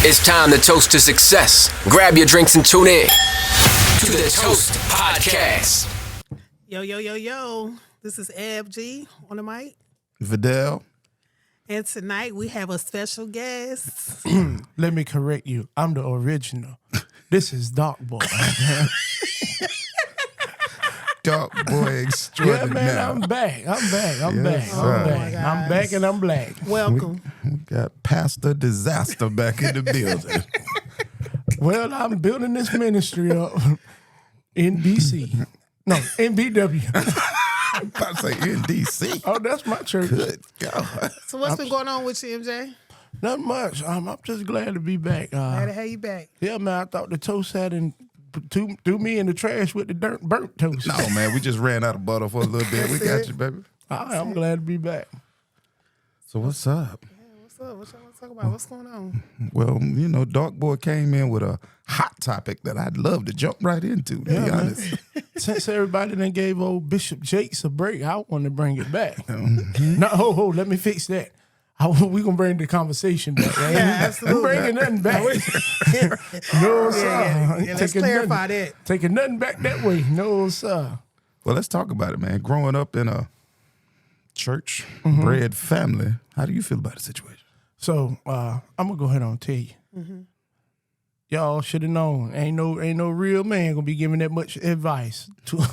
It's time to toast to success. Grab your drinks and tune in to the Toast Podcast. Yo. This is Ab G on the mic. Vidal. And tonight we have a special guest. Let me correct you. I'm the original. This is Dark Boy. Dark Boy Yeah, extraordinaire. man, I'm back. I'm back. I'm Yes, back. sir. I'm Oh, back. my I'm back and I'm black. Welcome. We got Pastor Disaster back in the building. Well, I'm building this ministry up in DC. No, in BW. I'm about to say in D.C. Oh, that's my church. Good God. So what's been going on with you, MJ? Not much. I'm just glad to be back. Glad to have you back. Yeah, man, I thought the toast had threw me in the trash with the burnt toast. No, man, we just ran out of butter for a little bit. We got you, baby. I'm glad to be back. So what's up? What's up? What y'all want to talk about? What's going on? Well, you know, Dark Boy came in with a hot topic that I'd love to jump right into, to be honest. Since everybody done gave old Bishop Jakes a break, I want to bring it back. No, let me fix that. We gonna bring the conversation back. Right? Yeah, absolutely. I'm bringing nothing back. No, sir. Yeah, Ain't let's taking clarify nothing, that. Taking nothing back that way. No, sir. Well, let's talk about it, man. Growing up in a church-bred family, how do you feel about the situation? So I'm gonna go ahead and tell you. Y'all should have known. Ain't no real man gonna be giving that much advice to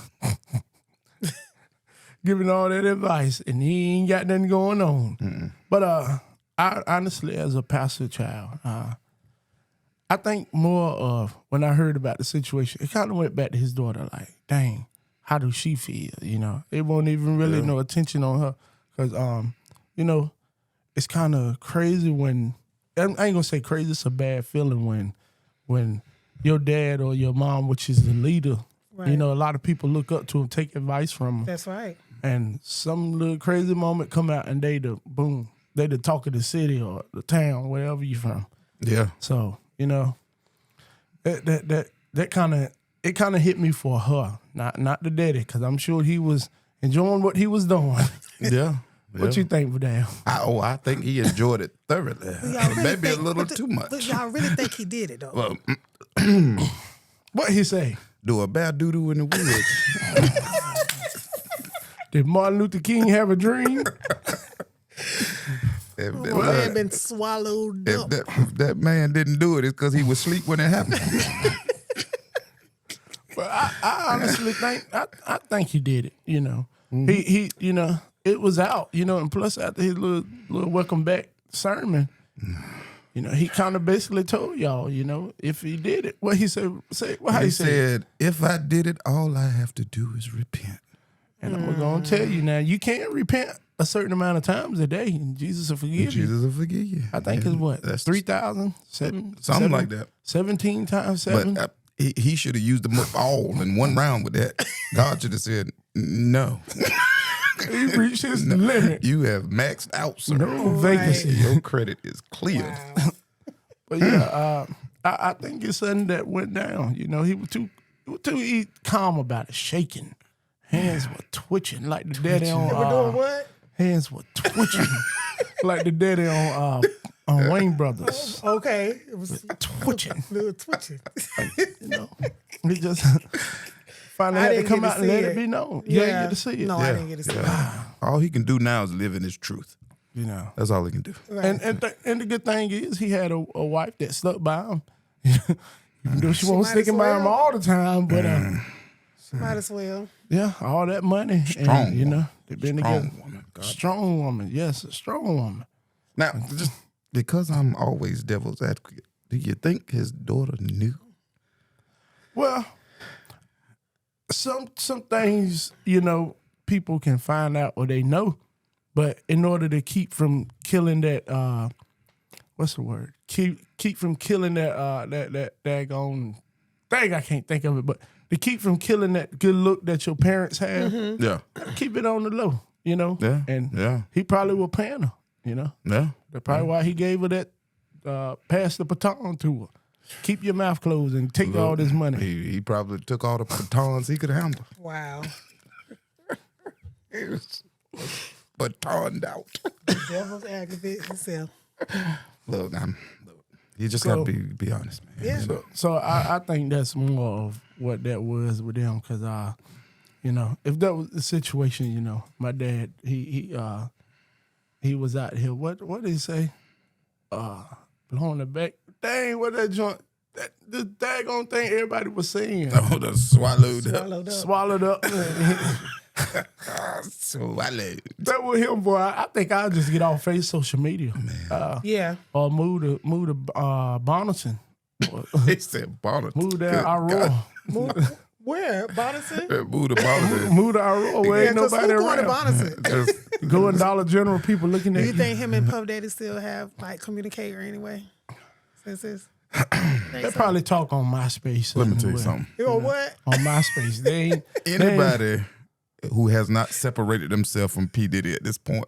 giving all that advice, and he ain't got nothing going on. But I honestly, as a pastor child, I think more of when I heard about the situation, it kind of went back to his daughter. Like, dang, how does she feel? You know, it won't even really no attention on her because, you know, it's kind of crazy when I ain't gonna say crazy. It's a bad feeling when your dad or your mom, which is the leader, Right. you know, a lot of people look up to him, take advice from him, That's right. and some little crazy moment come out and they the talk of the city or the town, wherever you from. Yeah. So you know, that kind of hit me for her, not the daddy, because I'm sure he was enjoying what he was doing. Yeah. What you think, Vidal? I think he enjoyed it thoroughly. Y'all really Maybe a think- little but too much. But y'all really think he did it, though? Well, What he say? do a bad doo-doo in the woods. Did Martin Luther King have a dream? If My that- man been swallowed if up. if that man didn't do it, it's because he was asleep when it happened. But I honestly think I think he did it. You know, he you know, it was out. You know, and plus after his little welcome back sermon, you know, he kind of basically told y'all, you know, if he did it, what he said, how He he said, said, if I did it, all I have to do is repent. and I'm gonna tell you now, you can't repent a certain amount of times a day, and Jesus will forgive you. Jesus will forgive you. I think Yeah, it's what that's 3,000, something like that. 17 times 7. But he should have used them up all in one round with that. God should have said, no, He reached his limit. you have maxed out, sir. No vacancy. Your credit is cleared. But yeah, I think it's something that went down. You know, he was too calm about it, shaking. Hands were twitching like the daddy We're doing on. what? Hands were twitching like the daddy on Wayne Brothers. Okay. It was Twitching, little twitching. you know. He just finally I had to didn't come get to out and see let it. it be known. You ain't get to see it. No, I didn't get to see it. All he can do now is live in his truth. You know. That's all he can do. And the good thing is he had a wife that stuck by him. Even though she wasn't might sticking as by him well. all the time, but Might as well. yeah, all that money. Strong and, you know, they've been Strong together. woman. God. Strong woman, yes, a strong woman. Now, just because I'm always devil's advocate, do you think his daughter knew? Well, some things, you know, people can find out or they know, but in order to keep from killing that what's the word? Keep from killing that daggone thing, I can't think of it, but to keep from killing that good look that your parents have, Yeah. keep it on the low, you know? Yeah, And yeah. he probably was paying her, you know? Yeah. That's probably why he gave her that pass the baton to her. Keep your mouth closed and take all this money. He probably took all the batons he could handle. Wow. He was batoned out. Devil's advocate himself. Look, You just got to be honest, man. Yeah. You know? So I think that's more of what that was with them, because you know, if that was the situation, you know, my dad he was out here. What did he say? Blowing the back. Dang, what that joint? The daggone thing everybody was saying. Oh, the swallowed up. Swallowed up. Swallowed. That was him, boy. I think I'll just get off social media. Yeah. Or move to Bonnerton. He said Bonnet. Move there, Aurora. Where? Bonneton? Move to Bonnet. Move to Aurora where Yeah, ain't because nobody who going to around. Bonneton? Just Go in Dollar General, people looking Do at you you. think him and Puff Daddy still have, like, communicate or anyway? Since this? They probably talk on MySpace. let me tell you somewhere. something. You know what? On MySpace. They ain't. Anybody who has not separated themselves from P. Diddy at this point,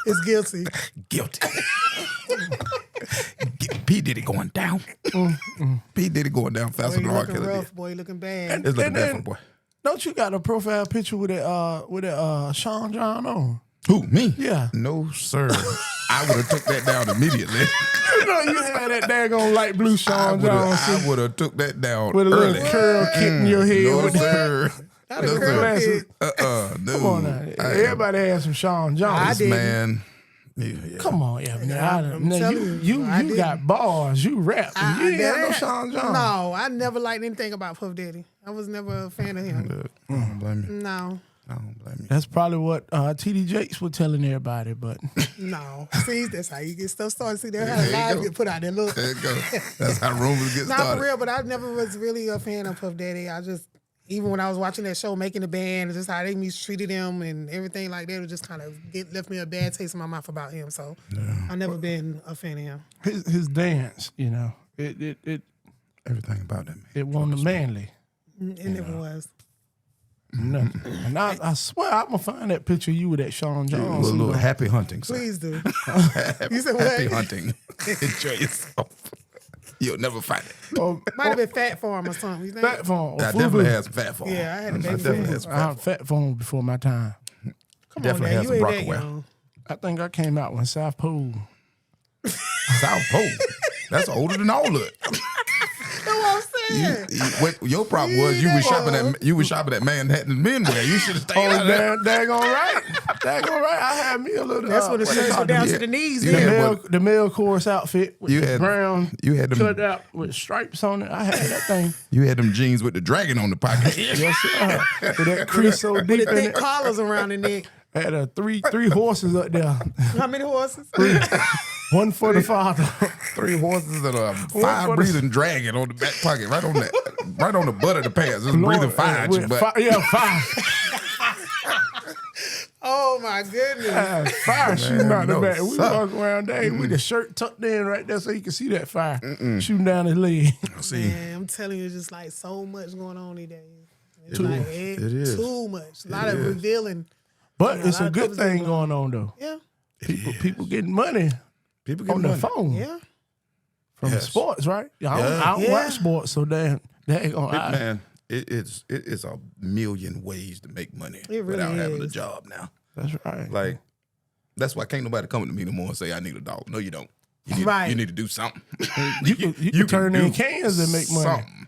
It's guilty. guilty. P. Diddy going down. P. Diddy going down Boy, faster you than R. looking Kelly rough, did. boy. You looking bad. It's looking And bad then- for the boy. Don't you got a profile picture with that Sean John on? Who, me? Yeah. No, sir. I would have took that down immediately. You know you had that daggone light blue Sean John I would have took that down with a early. little curl kit in your head. No, with the sir. Not a No, curl sir. kid. No. Come on now. Everybody had some Sean John. I This didn't. man. Yeah. Come on, Evan. I'm Now, telling you I got didn't. bars. You rap. And you ain't got no Sean John. No, I never liked anything about Puff Daddy. I was never a fan of him. I don't blame you. No. I don't blame you. That's probably what TD Jakes was telling everybody, but No. See, that's how you get stuff started. See, that's how There you lives go. get put out there. Look. There you go. That's how rumors get Not started. for real, but I never was really a fan of Puff Daddy. I just, even when I was watching that show, Making the Band, just how they mistreated him and everything like that, it just kind of left me a bad taste in my mouth about him. So I never been a fan of him. his dance, you know, it Everything about that man. it wasn't manly. It never was. Nothing. And I swear I'm gonna find that picture of you with that Sean A Jones. little happy hunting, sir. Please do. Happy, You said happy what? hunting. Enjoy yourself. You'll never find it. Oh, Might have been Fat Farm or something. You think? fat phone. I definitely had some fat phone. Yeah, I had a I baby definitely phone. had some I fat had fat phone before my time. Come definitely on, had now. You some ain't that Rockaway. young. I think I came out when South Pole. South Pole. That's older than all of it. That's what I'm saying. What your problem was you was shopping at Manhattan Menwear. You should have stayed out of there. Daggone right. Daggone right. I had me a little. That's when the what shirts they were call down Yeah. to the knees. You the had Then. male, the male chorus outfit with You the had- brown you had them- cut out with stripes on it. I had that thing. You had them jeans with the dragon on the pocket. Yes, sir. With that crease so With deep the in thick it. collars around the neck. Had three horses up there. How many horses? One for the father. 3 horses and a for 5 the- breathing dragon on the back pocket, right on the butt of the pants. Just breathing fire at you, With but fire. Oh my goodness. Fire shooting out the no, back. We sir. walk around there with the shirt tucked in right there so you can see that fire shooting down his leg. see, Man, I'm telling you, it's just like so much going on these days. It's It like is. It is. too much. A lot of revealing. But it's lot a of good covers thing going going on though. Yeah. People getting money people get on money. their phone Yeah. from Yes. sports, right? I don't Yeah. watch sports, so they ain't gonna. Man, it is a million ways to make money It really without having a is. job now. That's right. Like, that's why can't nobody come to me no more and say I need a dog. No, you don't. Right. You need to do something. You can turn do in cans and make money. Something.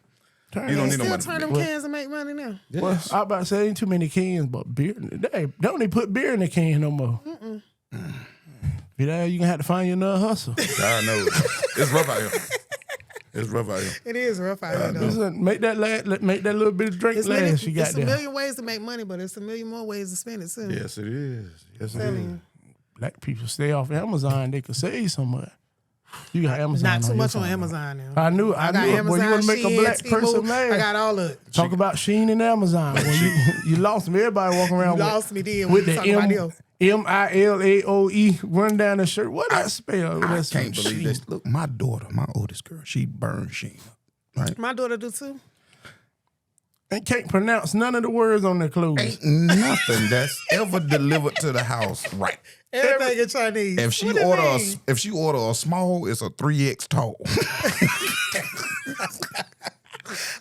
Turn You don't in- need Still nobody. turn to them make- cans and make money now. Well, I about to say ain't too many cans, but beer. They don't even put beer in the can no more. Be there, you gonna have to find you another hustle. God knows. It's rough out here. It's rough out here. It is rough out here, though. Listen, make that little bit of drink It's, last you got it's a there. million ways to make money, but it's a million more ways to spend it, too. Yes, it is. Yes, it Telling is. you. Black people stay off Amazon, they could save so much. You got Amazon. Not too your much on phone. Amazon now. I knew got it. Boy, Amazon, you want to make a Shein, black person Temu. mad. I got all of it. Talk about Sheen and Amazon. Boy, you lost me. Everybody walking around You with, lost me then when with you the talking about them. MILAOE run down the shirt. What that spell? I That's can't believe Shein. this. Look, my daughter, my oldest girl, she burned Shein up. Right? My daughter do, too. And can't pronounce none of the words on their clothes. Ain't nothing that's ever delivered to the house right. Everything in Chinese. If she What it mean? order a small, it's a 3X tall.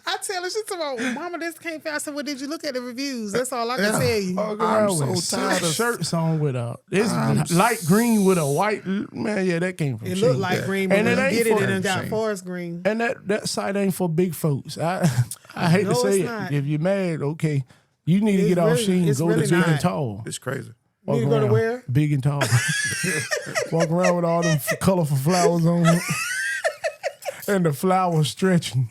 I tell her She told me, Mama, this came fast. I said, well, did you look at the reviews? That's all I can tell you. I'm so tired of shirts on with it's light green with a white, man, yeah, that came from It Shein. looked like green, but And when it you ain't get it, for- it done got Shein. forest green. And that site ain't for big folks. I hate No, to say it's it. not. If you're mad, okay, you need to It's get off really- Shein, it's go really to Big and not. Tall. It's crazy. You need to Walk go to around where? Big and Tall. Walk around with all them colorful flowers on it. And the flowers stretching.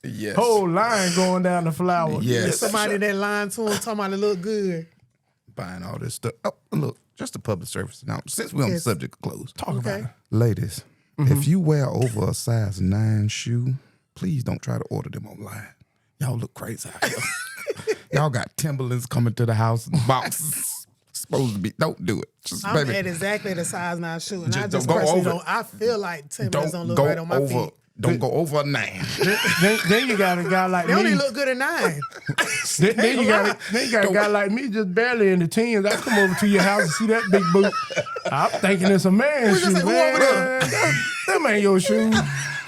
Yes. Whole line going down the flower. Yes. Somebody that line to him talking about it look good. Buying all this stuff. Oh, look, just a public service now. Since we're on the Yes. subject of clothes, Talk about it. ladies, if you wear over a size 9 shoe, please don't try to order them online. Y'all look crazy out here. Y'all got Timberlands coming to the house and boxes. Supposed to be. Don't do it. Just I'm baby, at exactly the size 9 shoe, and Just I just don't go personally over don't. I feel like Timberlands don't don't look go right on my over. feet. Don't go over a 9. Then you got a guy like They only me. look good at 9. Then you got a guy like me just barely in the teens. I come over to your house and see that big boot. I'm thinking it's a man's We shoe, just say, who over there? man. Them ain't your shoes.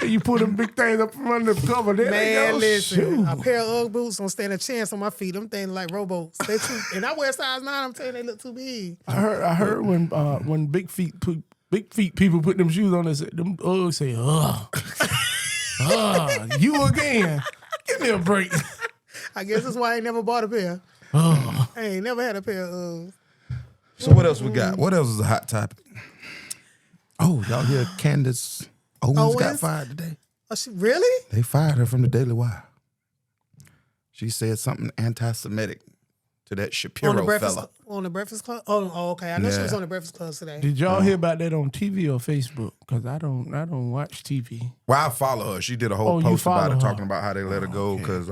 You put them big things up from under the cover. There they Man, go. listen, Shoe. a pair of Ugg boots don't stand a chance on my feet. Them things like rowboats. They too, and I wear size 9. I'm telling you, they look too big. I heard when big feet people put them shoes on, they said them Uggs say, you again. Give me a break. I guess that's why I ain't never bought a pair. I ain't never had a pair of Uggs. So what else we got? What else is a hot topic? Oh, y'all hear Candace Owens got Owens? fired today? Oh, she really? They fired her from the Daily Wire. She said something anti-Semitic to that Shapiro fella. On the Breakfast Club? Oh, okay. I know she Yeah. was on the Breakfast Club today. Did y'all hear about that on TV or Facebook? Because I don't watch TV. Well, I follow her. She did a Oh, whole you post about follow it, her. talking about how they let her go because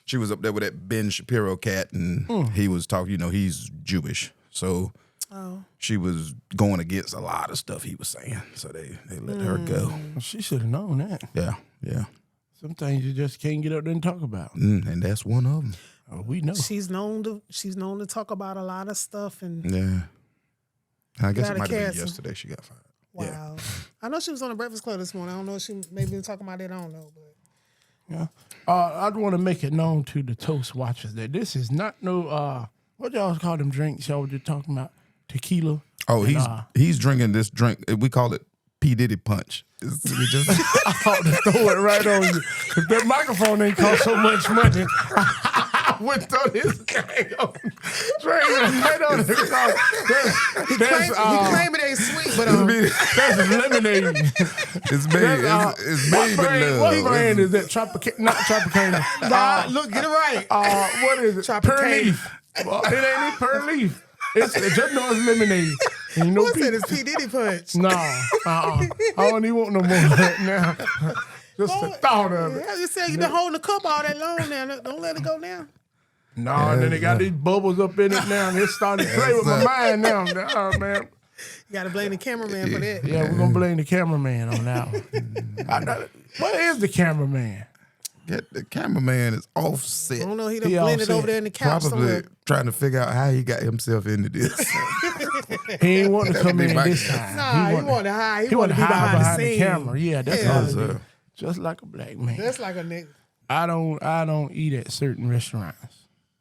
she was up there with that Ben Shapiro cat, and he was talking. You know, he's Jewish, so she was going against a lot of stuff he was saying. So they let her go. She should have known that. Yeah. Some things you just can't get up there and talk about. And that's one of them. Oh, we know. She's known to talk about a lot of stuff, and Yeah. I guess Gotta it might have catch been 'em. yesterday she got fired. wow. I know she was on the Breakfast Club this morning. I don't know if she maybe been talking about it. I don't know, but Yeah. I'd want to make it known to the Toast watchers that this is not no what y'all call them drinks y'all were just talking about? Tequila. Oh, And, he's drinking this drink. We call it P. Diddy Punch. We just I ought to throw it right on you. If that microphone ain't cost so much money, I would throw this thing on. Straight right on the car. he claim it ain't sweet, but That's lemonade. it's made. It's made with love. What brand is that? Tropicana? Not Tropicana. look, get it right. What is it? Tropicana. Pearl Leaf. Well, it ain't Pearl Leaf. It's just know it's lemonade. And you know Who said people. it's P Diddy Punch? No, I don't even want no more of that now. Just the thought of it. Yeah, you said you've been holding the cup all that long now. Don't let it go now. No, and then they got these bubbles up in it now, and it's starting to play with my mind now. Oh, man. You got to blame the cameraman for that. Yeah, we're going to blame the cameraman on that one. Where is the cameraman? The cameraman is offset. I don't know. He done He blended offset. over there in the couch Probably somewhere. trying to figure out how he got himself into this. He ain't want to come in Mike. this time. Nah, he wanted to hide. He wanted to be hide behind the the scene. camera. Yeah, that's Yeah. all Yes, it is. sir. Just like a black man. That's like a nigga. I don't eat at certain restaurants,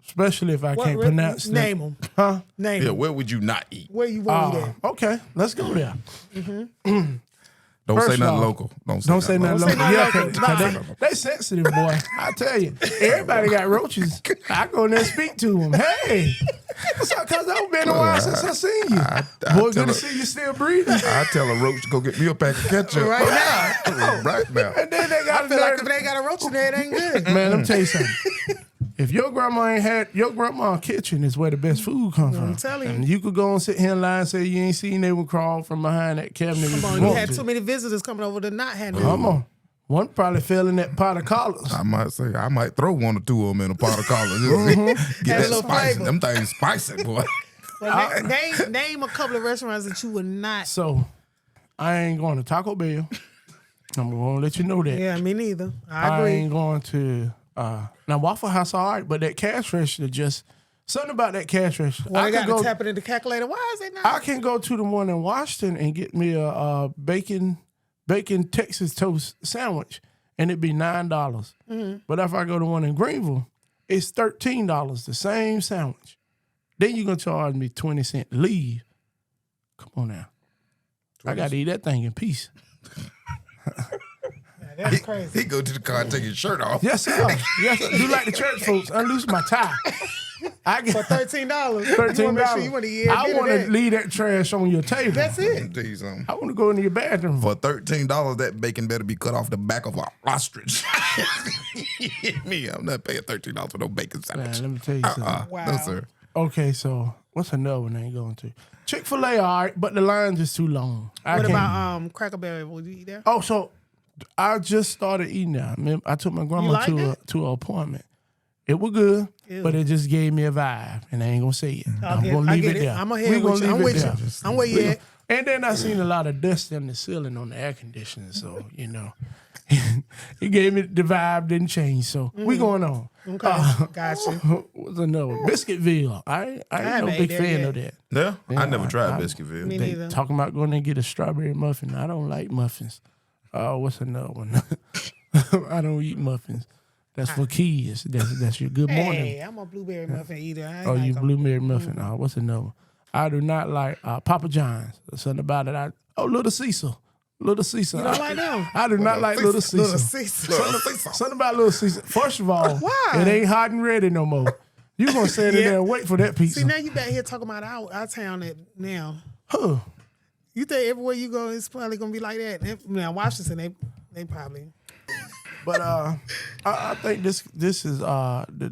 especially if I can't What- pronounce the Name them. Huh? Name Yeah, them. where would you not eat? Where you want to eat at? Okay, let's go there. Don't First say nothing off, lodon't Don't say nothing Don't say local. nothing Yeah, local. 'cause Nah. they sensitive, boy. I tell you, everybody got roaches. I go in there and speak to them. Hey, what's up? Cause I've been a while since I seen you. I Boy, tell good to her- see you still breathing. I tell a roach to go get me a pack of ketchup Right now. right now. And then they got I feel like if they got a roach in there, it ain't good. man. Let me tell you something. If your grandma ain't had your grandma's kitchen is where the best food come from. I'm telling you. And you could go and sit here in line and say you ain't seen they would crawl from behind that cabinet. if Come on, you you want had to. too many visitors coming over to not have Come on. One probably fell in that pot of collars. I might say I might throw one or two of them in a pot of collard. Add Get a that little spicy. flavor. Them things spicy, boy. Well, name a couple of restaurants that you would not. So I ain't going to Taco Bell. I'm going to let you know that. Yeah, me neither. I I agree. ain't going to now Waffle House all right, but that cash register just something about that cash register. Well, I they got can to go. tap it in the calculator. Why is it not? I can go to the one in Washington and get me a bacon Texas toast sandwich, and it'd be $9. But if I go to one in Greenville, it's $13, the same sandwich. Then you're gonna charge me 20 cents to leave. Come on now. I gotta eat that thing in peace. That's crazy. He go to the car and take his shirt off. Yes, sir. Yes, sir. Do like the church folks, unloose my tie. I get For $13. $13. You want to eat I want to leave that trash on your table. That's Let it. me tell you something. I want to go into your bathroom. For $13, that bacon better be cut off the back of an ostrich. Me, I'm not paying $13 for no bacon sandwich. Man, let me tell you something. Wow. No, sir. Okay, so what's another one I ain't going to? Chick-fil-A, all right, but the line's just too long. What about Cracker Barrel? Would you eat there? Oh, so I just started eating now. I took my grandma like to it? an appointment. It was good, Ew. but it just gave me a vibe, and I ain't gonna say it. I'm I gonna leave get it there. I'm We ahead gonna with you. leave I'm it with there. you. I'm where you at. And then I seen a lot of dust in the ceiling on the air conditioner, so it gave me the vibe didn't change. So we going on. Okay, gotcha. What's another one? Biscuitville. I ain't no haven't big ate there fan yet. of that. Yeah? I never I- tried I- Biscuitville. Me They neither. talking about going and get a strawberry muffin. I don't like muffins. What's another one? I don't eat muffins. That's for kids. That's your good morning. Hey, I'm a blueberry muffin eater. I ain't Oh, like you 'em. blueberry muffin. What's another one? I do not like Papa John's. Something about it. Little Cecil. Little Cecil. You don't like them? I do not like Little Cecil. Little Caesar. Something about Little Cecil. First of all, Why? it ain't hot and ready no more. You gonna sit in Yeah. there and wait for that pizza. See, now you back here talking about our town now. Huh. You think everywhere you go, it's probably gonna be like that? Now Washington, they probably. But I think this is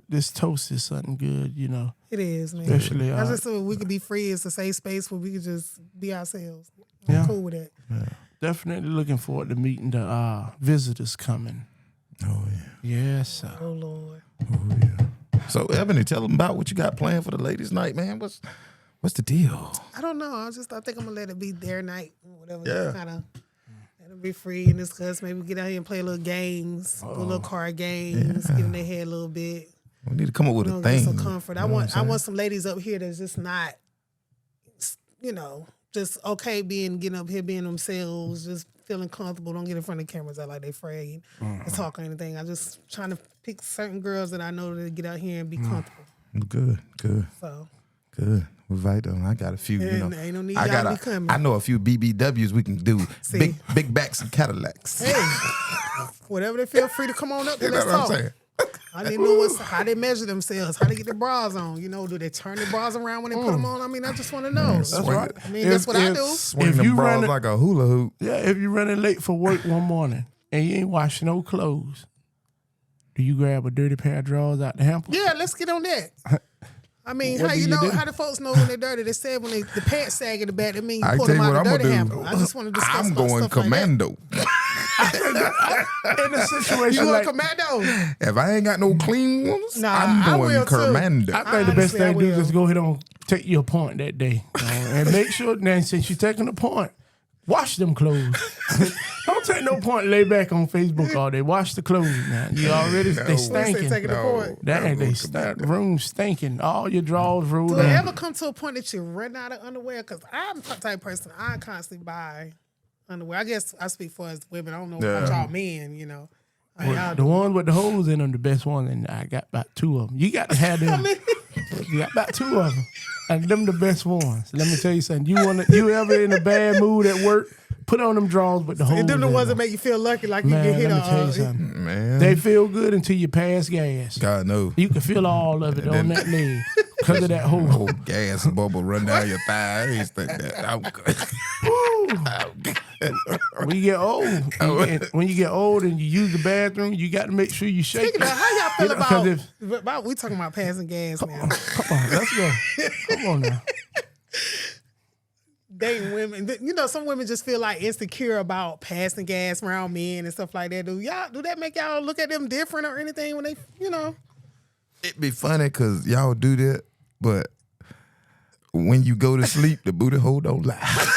this toast is something good, you know. It is, man. Especially, I just thought we could be free. It's a safe space where we could just be ourselves. Yeah. I'm cool with that. Definitely looking forward to meeting the visitors coming. Oh, yeah. Yes, sir. Oh Lord. So, Ebony, tell them about what you got planned for the ladies' night, man. What's the deal? I don't know. I think I'm gonna let it be their night, whatever. Yeah. Kind of let them be free and discuss. Maybe get out here and play little games, do little card games, get in their head a little bit. We need to come up with a Get thing. some comfort. I You know what want I'm some ladies up here that's just not, just okay getting up here being themselves, just feeling comfortable. Don't get in front of the cameras out like they afraid to talk or anything. I just trying to pick certain girls that I know that get out here and be comfortable. Good. So Good. We're right on. I got a few, you know. ain't no need I y'all got be coming. I know a few BBWs we can do. See? Big backs and Cadillacs. Hey, whatever they feel free to come on up You and know let's what I'm talk. saying? I didn't know how they measure themselves, how they get their bras on. You know, do they turn their bras around when they put them on? I mean, I just want to know. That's right. I mean, that's what I do. Swing If them you bras run it- like a hula hoop. Yeah, if you're running late for work one morning and you ain't washing no clothes, do you grab a dirty pair of drawers out the hamper? Yeah, let's get on that. I mean, What how do you you know? do? How the folks know when they're dirty? They said when the pants sag in the back, that means you I pull tell them you out what the I'm dirty gonna do. hamper. I just want to discuss I'm about going stuff like that. commando. In a You situation going like commando? If I ain't got no clean ones, Nah, I'm I going will too. commando. I think the best Honestly, I thing to do will. is go ahead and take your point that day. And make sure now since you're taking a point, wash them clothes. Don't take no point lay back on Facebook all day. Wash the clothes now. You already they When you say stinking. taking the point. They start room stinking. All your drawers rolled Do it down. ever come to a point that you run out of underwear? Because I'm the type of person, I constantly buy underwear. I guess I speak for us women. I don't know about y'all men, you know. The ones with the holes in them, the best ones, and I got about 2 of them. You got to have them. You got about 2 of them, and them the best ones. Let me tell you something. You ever in a bad mood at work? Put on them drawers with the holes. And them the in ones that them. make you feel lucky, like you Man, get hit let me tell you on. something. Man, They feel good until you pass gas. God knows. You can feel all of it on that leg because of that hole. Oh, gas bubble run down your thigh. I used to think that. I'm good. When you get old, when you get old and you use the bathroom, you got to make sure you shake Speaking it. of, how y'all feel You know, 'cause about we talking about passing gas now? Come on, let's go. Come on now. Dating women, you know, some women just feel like insecure about passing gas around men and stuff like that. Do that make y'all look at them different or anything when they, you know? It'd be funny because y'all do that, but when you go to sleep, the booty hole don't lie.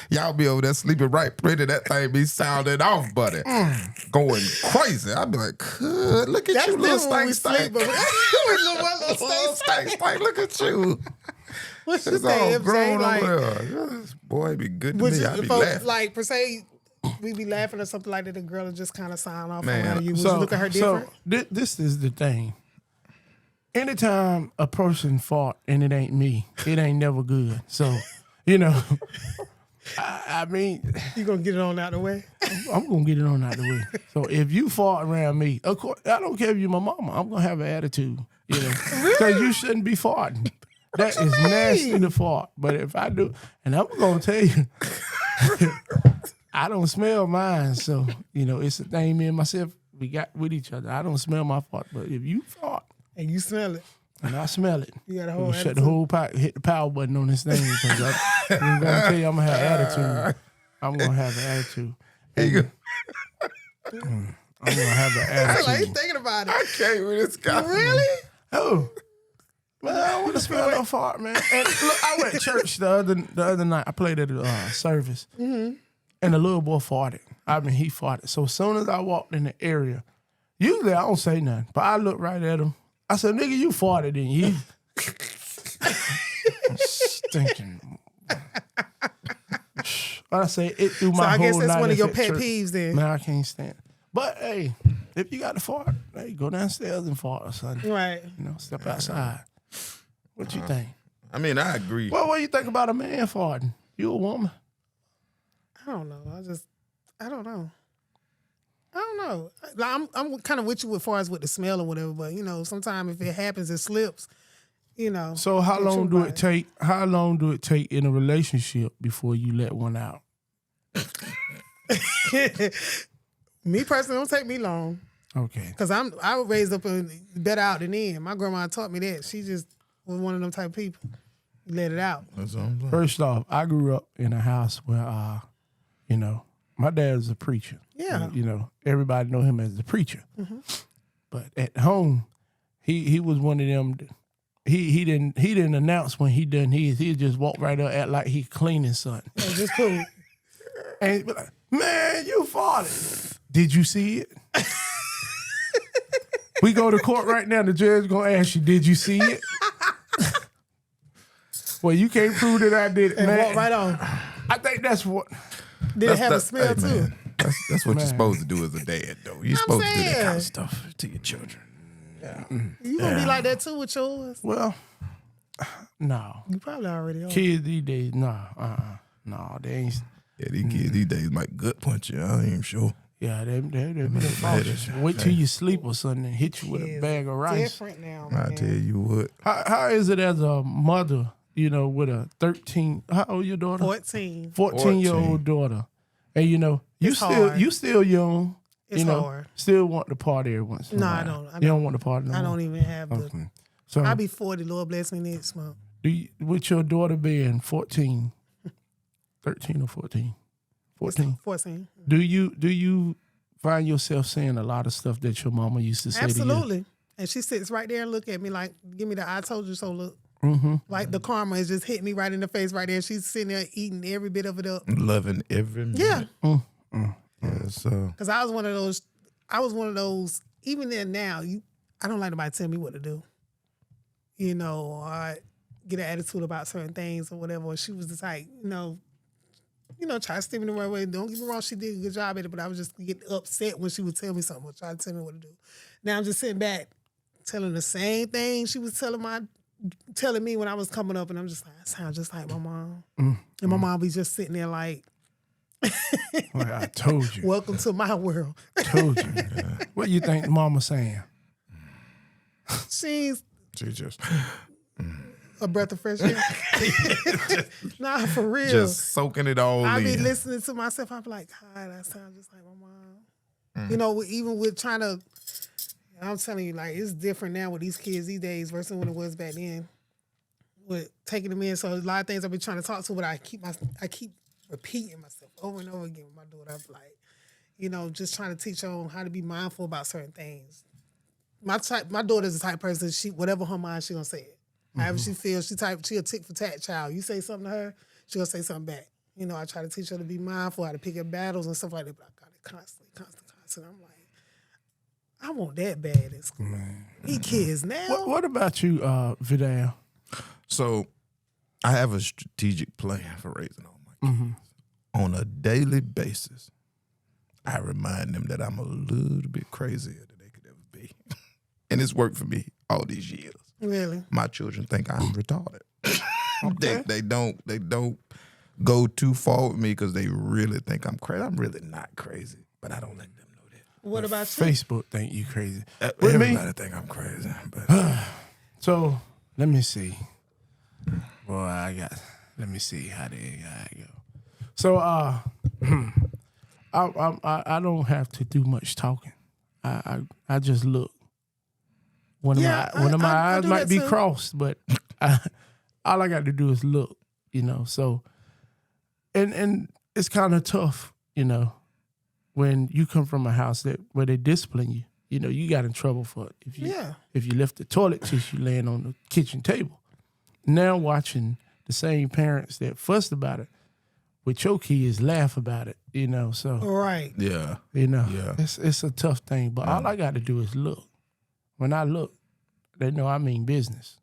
Y'all be over there sleeping right pretty. That thing be sounding off, buddy. Going crazy. I'd be like, good. Look at That's you, little different when we stank sleep, stank. but Little stank stank. Look at you. What's your It's thing, all MJ? grown Like, over there. Yes, boy, it be good to would me. you, I be folks, laughing. like per se, we be laughing or something like that, the girl will just kind of sign off Man, around you. Would you look at her different? This is the thing. Anytime a person fought and it ain't me, it ain't never good. So, you know, I mean, You gonna get it on out the way? I'm gonna get it on out the way. So if you fought around me, of course, I don't care if you're my mama. I'm gonna have an attitude, you know, because you shouldn't be farting. That is nasty to fart. But if I do, and I'm gonna tell you, I don't smell mine. So you know, it's a thing me and myself we got with each other. I don't smell my fart, but if you fart And you smell it. and I smell it, You got a I'm whole gonna shut attitude. the whole hit the power button on this thing because I'm gonna tell you I'm gonna have attitude. I'm gonna have an attitude. I'm gonna have an I like attitude. you thinking about it. I can't with this guy. Really? Oh, man, I don't want to smell no fart, man. And look, I went to church the other night. I played at a service, and the little boy farted. I mean, he farted. So as soon as I walked in the area, usually I don't say nothing, but I looked right at him. I said, "Nigga, you farted, didn't you?" Stinking. But I say it through my So I whole guess that's night one of at your that pet church. peeves then. Man, I can't stand it. But hey, if you got to fart, hey, go downstairs and fart or something. Right. You know, step outside. What you think? I mean, I agree. Well, what do you think about a man farting? You a woman? I don't know. I don't know. Like, I'm kind of with you as far as with the smell or whatever, but you know, sometimes if it happens, it slips. You know. So how Get long your do body. it take? How long do it take in a relationship before you let one out? Me personally, it don't take me long. Okay. Cause I was raised up and better out than in. My grandma taught me that. She just was one of them type of people. You let it out. That's what I'm saying. First off, I grew up in a house where, you know, my dad was a preacher. Yeah. You know, everybody know him as the preacher. But at home, he was one of them. He didn't announce when he done his. He'd just walk right up, act like he cleaning something. Yeah, just cool. And he'd be like, "Man, you farted. Did you see it?" We go to court right now. The judge gonna ask you, "Did you see it?" Well, you can't prove that I did it, And man. walk right on. I think that's what. Did it have a smell hey, too? man, that's what Man. you're supposed to do as a dad, though. You're supposed to do that kind saying. of stuff to your children. You gonna be like that too with yours? Well, no. You probably already are. Kids these days, no, they ain't. Yeah, these kids these days might gut punch you. I ain't even sure. Yeah, they cautious. Wait till you sleep or something and hit you with a Kids bag of rice. Different now, I man. tell you what. How is it as a mother, you know, with a 13? How old your daughter? 14. 14-year-old daughter, and you know It's still hard. young. It's you know, hard. Still want to party every once in a No, while. I don't. You don't want to party. No I more? don't even have the. Okay. So I'll be 40. Lord bless me next month. with your daughter being 14, 13 or 14, 14. 14. Do you find yourself saying a lot of stuff that your mama used to say to you? Absolutely. And she sits right there and look at me like, give me the I told you so look. Like the karma has just hit me right in the face right there. She's sitting there eating every bit of it up. Loving every minute. Yeah. Yes, Because I was one of those, even then now, I don't like nobody tell me what to do. You know, or I get an attitude about certain things or whatever. Or she was just like, try to steer me the right way. Don't get me wrong, she did a good job at it, but I was just get upset when she would tell me something or try to tell me what to do. Now I'm just sitting back telling the same thing she was telling me when I was coming up, and I'm just like, I sound just like my mom. And my mom be just sitting there like, Like I told you. welcome to my world. Told you. What you think mama saying? She's She just a breath of fresh air. Nah, for real. just soaking it all I be in. listening to myself. I be like, God, that sounds just like my mom. You know, even with trying to, I'm telling you, like, it's different now with these kids these days versus when it was back then. With taking them in, so a lot of things I've been trying to talk to, but I keep repeating myself over and over again with my daughter. I'm like, just trying to teach her on how to be mindful about certain things. My daughter's the type of person, she whatever her mind, she gonna say it. However she feels, she a tick for tat child. You say something to her, she gonna say something back. I try to teach her to be mindful, how to pick up battles and stuff like that, but I got it constantly. I'm like, I want that bad in school. He kids now. What about you, Vidal? So I have a strategic plan for raising all my kids. On a daily basis, I remind them that I'm a little bit crazier than they could ever be. And it's worked for me all these years. Really? My children think I'm retarded. Okay. They don't go too far with me because they really think I'm crazy. I'm really not crazy, but I don't let them know that. What about you? Facebook think you crazy. With me, Everybody think I'm crazy, but so let me see. Boy, let me see how they go. So I don't have to do much talking. I just look. One of my I eyes do might that be too. crossed, but all I got to do is look, So, and it's kind of tough, when you come from a house where they discipline you. You got in trouble for it if you left the toilet tissue laying on the kitchen table. Now watching the same parents that fussed about it with your kids laugh about it, So Right. yeah. it's a tough thing. But all I got to do is look. When I look, they know I mean business.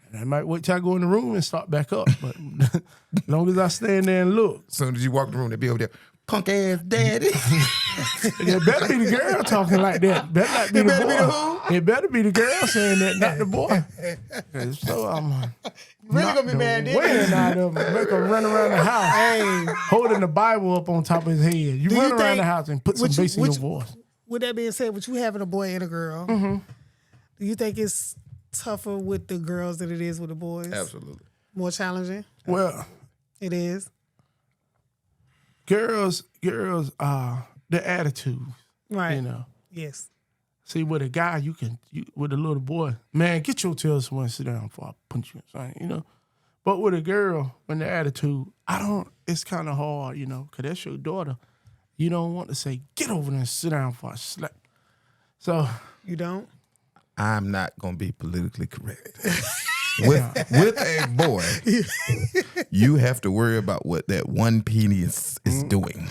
And I might wait till I go in the room and start back up. But as long as I stand there and look. As soon as you walk in the room, they be over there, punk ass daddy. It better be the girl talking like that. Better not be the boy. It better be the girl saying that, not the boy. So I'm Really gonna be mad, didn't weighing out of him, make him run around the house, Hey, holding the Bible up on top of his head. You Do you run around think- the house and put some would you- bass in would your you- voice. with that being said, with you having a boy and a girl, Mm-hmm. do you think it's tougher with the girls than it is with the boys? Absolutely. More challenging? Well, It is. girls, the attitude, Right. Yes. Yes. See, with a guy, with a little boy, man, get your tail somewhere and sit down before I punch you, But with a girl, when the attitude, it's kind of hard, because that's your daughter. You don't want to say, get over there and sit down before I slap. So, You don't? I'm not gonna be politically correct. With a boy, you have to worry about what that one penis is doing.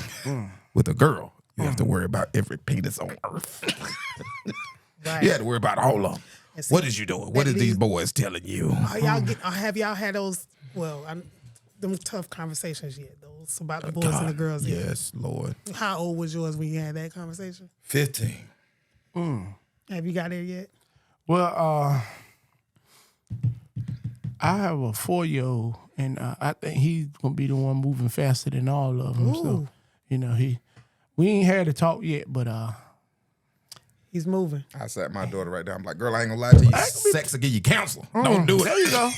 With a girl, you have to worry about every penis on earth. Right. You have to worry about all of them. And see, What is you doing? What is these boys telling you? Have y'all had those, them tough conversations yet? Those about the boys and the girls yet? Yes, Lord. How old was yours when you had that conversation? 15. Have you got there yet? well, I have a 4-year-old, and I think he's going to be the one moving faster than all of them. So, we ain't had a talk yet, but He's moving. I sat my daughter right down. I'm like, girl, I ain't gonna lie to you. Sex will give you counsel. Don't do it. there you go.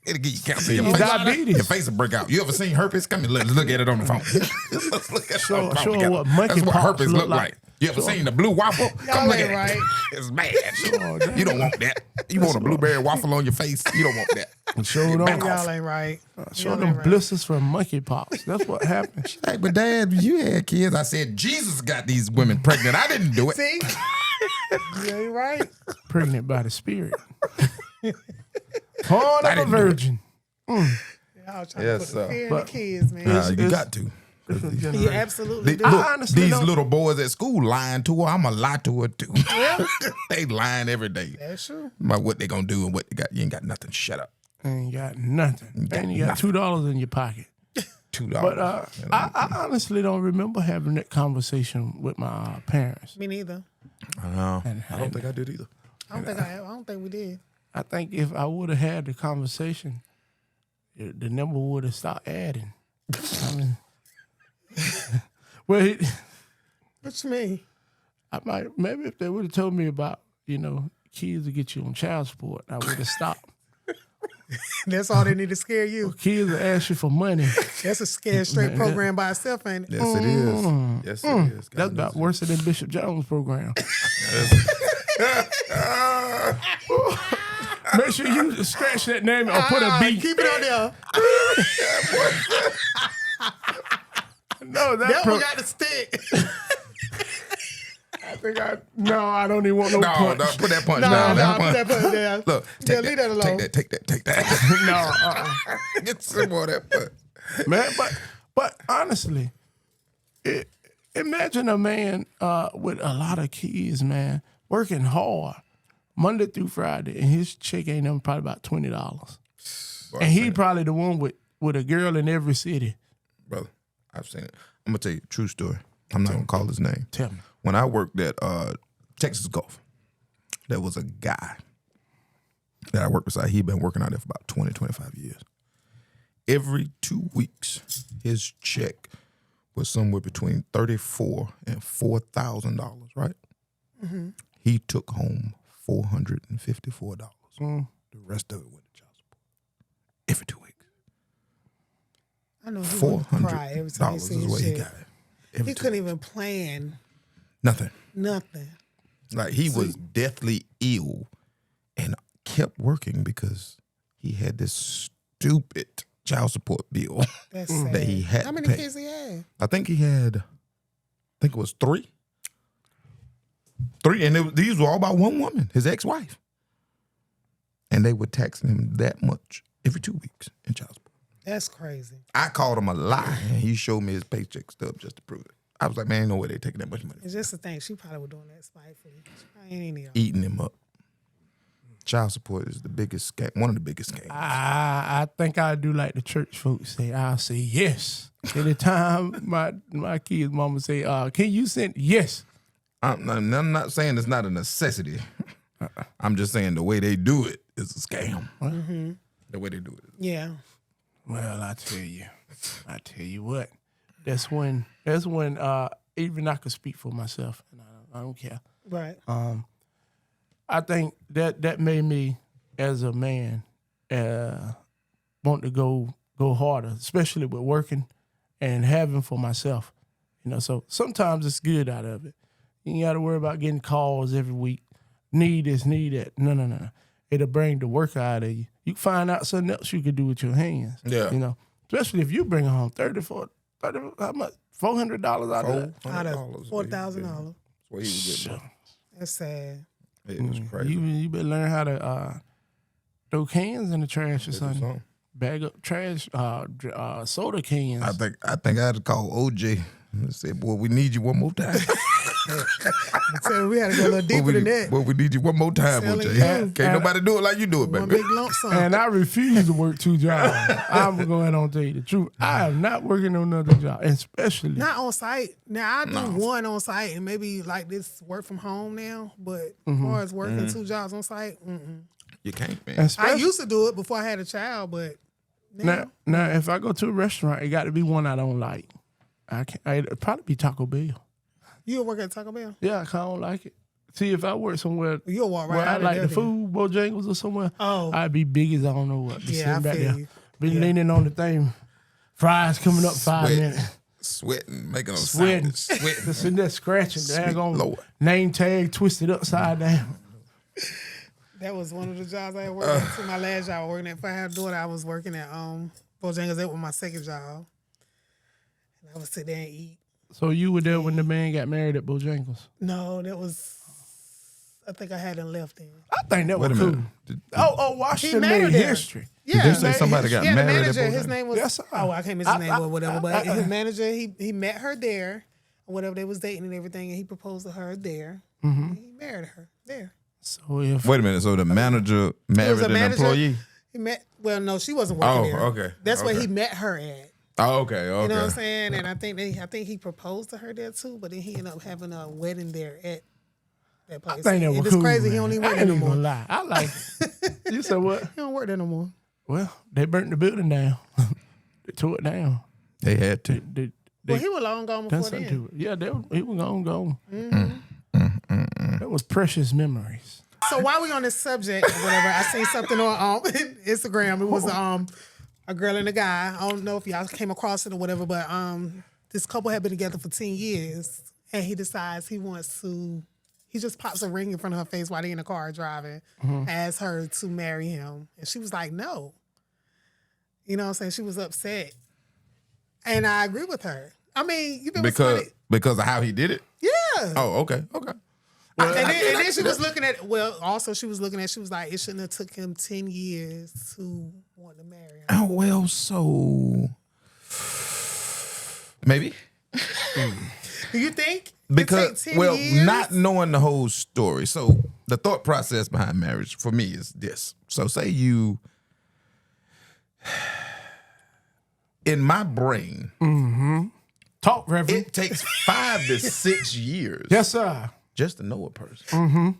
It'll give you counsel. You Your face, diabetes. your face will break out. You ever seen herpes? Come here, let's look at it on the phone. Let's look at it on the phone Show her together. what monkey That's what pox herpes look look like. like. You ever seen the blue waffle? Come Y'all look ain't at right. it. It's bad. You don't want that. You want a blueberry waffle on your face? You don't want that. Show them, Back off. Y'all ain't right. show Y'all them ain't right. blisters from monkeypox. That's what happened. Like, but Dad, you had kids. I said, Jesus got these women pregnant. I didn't do it. See? You ain't right. Pregnant by the spirit. Born I of a didn't do it. virgin. Y'all trying Yes, to put the sir. fear in But- the kids, man. You It's- got to. You absolutely do. Look, honestly these don't- little boys at school lying to her. I'm going to lie to her too. They lying every day That's true. about what they going to do and what they got. You ain't got nothing. Shut up. Ain't got nothing. got And you got $2 in your pocket. $2. But I honestly don't remember having that conversation with my parents. Me neither. I don't think I did either. I don't think we did. I think if I would have had the conversation, the number would have stopped adding. I mean, well, What you mean? I might maybe if they would have told me about kids to get you on child support, I would have stopped. That's all they need to scare you. Kids will ask you for money. That's a scared straight program by itself, ain't it? Yes, it is. Yes, it is. That's about worse than Bishop Jones' program. Make sure you scratch that name or put a beat. Keep it on there. No, That one got to stick. I don't even want no No, punch. no, put that punch No, down. no, That put punch. that punch down. Look, Yeah, take leave that alone. Take that. No, Get some more of that punch. man. But honestly, imagine a man with a lot of kids, man, working hard Monday through Friday, and his check ain't even probably about $20, and he probably the one with a girl in every city. Brother, I've seen it. I'm gonna tell you a true story. I'm not gonna call his name. Tell me. When I worked at Texas Gulf, there was a guy that I worked beside. He'd been working out there for about 20, 25 years. Every 2 weeks, his check was somewhere between $34,000 and $4,000, right? Mm-hmm. He took home $454. The rest of it went to child support. Every 2 weeks. I know he would cry every time he $400 see is his what he shit. got. Every He 2 couldn't weeks. even plan Nothing. nothing. Like he was deathly ill and kept working because he had this stupid child support bill That's sad. that he had How many to pay. kids he had? I think it was three. Three, and these were all by one woman, his ex-wife. And they were taxing him that much every 2 weeks in child support. That's crazy. I called him a lie, and he showed me his paycheck stub just to prove it. I was like, man, ain't no way they taking that much money. It's just the thing. She probably was doing that spitefully. She probably ain't any of it. Eating him up. Child support is the biggest scam, one of the biggest scams. I think I do like the church folks say. I'll say yes. Anytime my kids' mama say, can you send? Yes. I'm not saying it's not a necessity. I'm just saying the way they do it is a scam. Mm-hmm. The way they do it. Yeah. Well, I tell you what. That's when even I could speak for myself, and I don't care. Right. I think that made me, as a man, want to go harder, especially with working and having for myself. So sometimes it's good out of it. You ain't got to worry about getting calls every week. Need this, need that. No. It'll bring the work out of you. You can find out something else you could do with your hands. Yeah. Especially if you bring home how much? $400 out of that? Out of $4,000. What he was getting. That's sad. It was crazy. You better learn how to throw cans in the trash or something. Bag up trash, soda cans. I think I had to call OJ and say, boy, we need you one more time. So we had to go a little deeper than that. Boy, we need you one more time, Telling OJ. you. Can't nobody do it like you do it, One baby. big lump sum. And I refuse to work 2 jobs. I'm going on to tell you the truth. I am not working on another job, especially. Not on site. Now I do one on site and maybe like this work from home now, but as far as working 2 jobs on site, You can't, man. I Especially- used to do it before I had a child, but now Now, if I go to a restaurant, it got to be one I don't like. It'd probably be Taco Bell. you'll work at Taco Bell. Yeah, I don't like it. See, if I work somewhere You'll walk right where out I of like there the then. food, Bojangles or somewhere, Oh. I'd be big as I don't know what. Just Yeah, I sitting back feel there, you. be Yeah. leaning on the thing, fries coming up 5 Sweat. minutes, Sweating, making them sweating, sweating. just sitting there scratching, Sweet daggone Lord. name tag twisted upside down. That was one of the jobs I had worked at. To my last job, I was working at. If I had a daughter, I was working at Bojangles. That was my second job. And I would sit there and eat. So you were there when the man got married at Bojangles? No, that was. I think I hadn't left then. I think that Wait was a cool. minute. Did Washington married made there. history. Yeah, you say somebody got yeah, married the at manager, his Bojangles? name was. Yes, sir. Oh, I can't mention his name or whatever. But I- his manager, he met her there, or whatever they was dating and everything, and he proposed to her there. And he married her there. So if Wait a minute. So the manager married an employee? He met. Well, no, she wasn't working there. okay. That's where Okay. he met her at. Oh, okay. Okay. You know what I'm saying? And I think he proposed to her there too, but then he ended up having a wedding there at that place. I think that was It's cool. crazy. Man. He don't even I work ain't there no even gonna more. lie. I like it. You said what? He don't work there no more. Well, they burnt the building down. They tore it down. They had to. They Well, he was long gone before done something then. to it. Yeah, he was gone. That was precious memories. So while we on this subject or whatever, I seen something on Instagram. It was a girl and a guy. I don't know if y'all came across it or whatever, but this couple had been together for 10 years, and he decides he wants to. He just pops a ring in front of her face while they in the car driving, asks her to marry him, and she was like, "No." You know what I'm saying? She was upset, and I agree with her. I mean, you've been with somebody- Because of how he did it? yeah. Oh, okay. Okay. And then she was looking at, also she was looking at, she was like, it shouldn't have took him 10 years to want to marry her. Oh, well, so maybe. Do you think? Because, it take 10 years? not knowing the whole story. So the thought process behind marriage for me is this. So say you, in my brain, Talk, Reverend. It takes 5 to 6 years Yes, sir. just to know a person.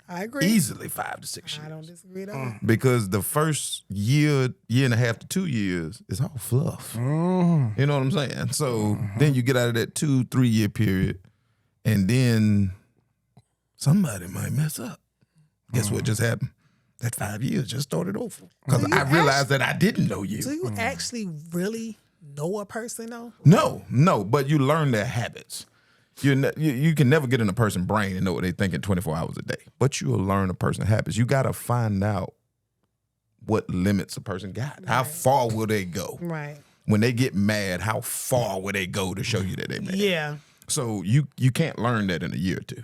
I agree. Easily 5 to 6 I years. don't disagree at all. Because the first year and a half to 2 years is all fluff. You know what I'm saying? So then you get out of that 2-3 year period, and then somebody might mess up. Guess what just happened? That 5 years just started over. Because I realized that I didn't know you. Do you actually really know a person though? No, but you learn their habits. You can never get in a person's brain and know what they think in 24 hours a day. But you'll learn a person's habits. You got to find out what limits a person got. How far will they go? Right. When they get mad, how far will they go to show you that they mad? Yeah. So you can't learn that in a year or two.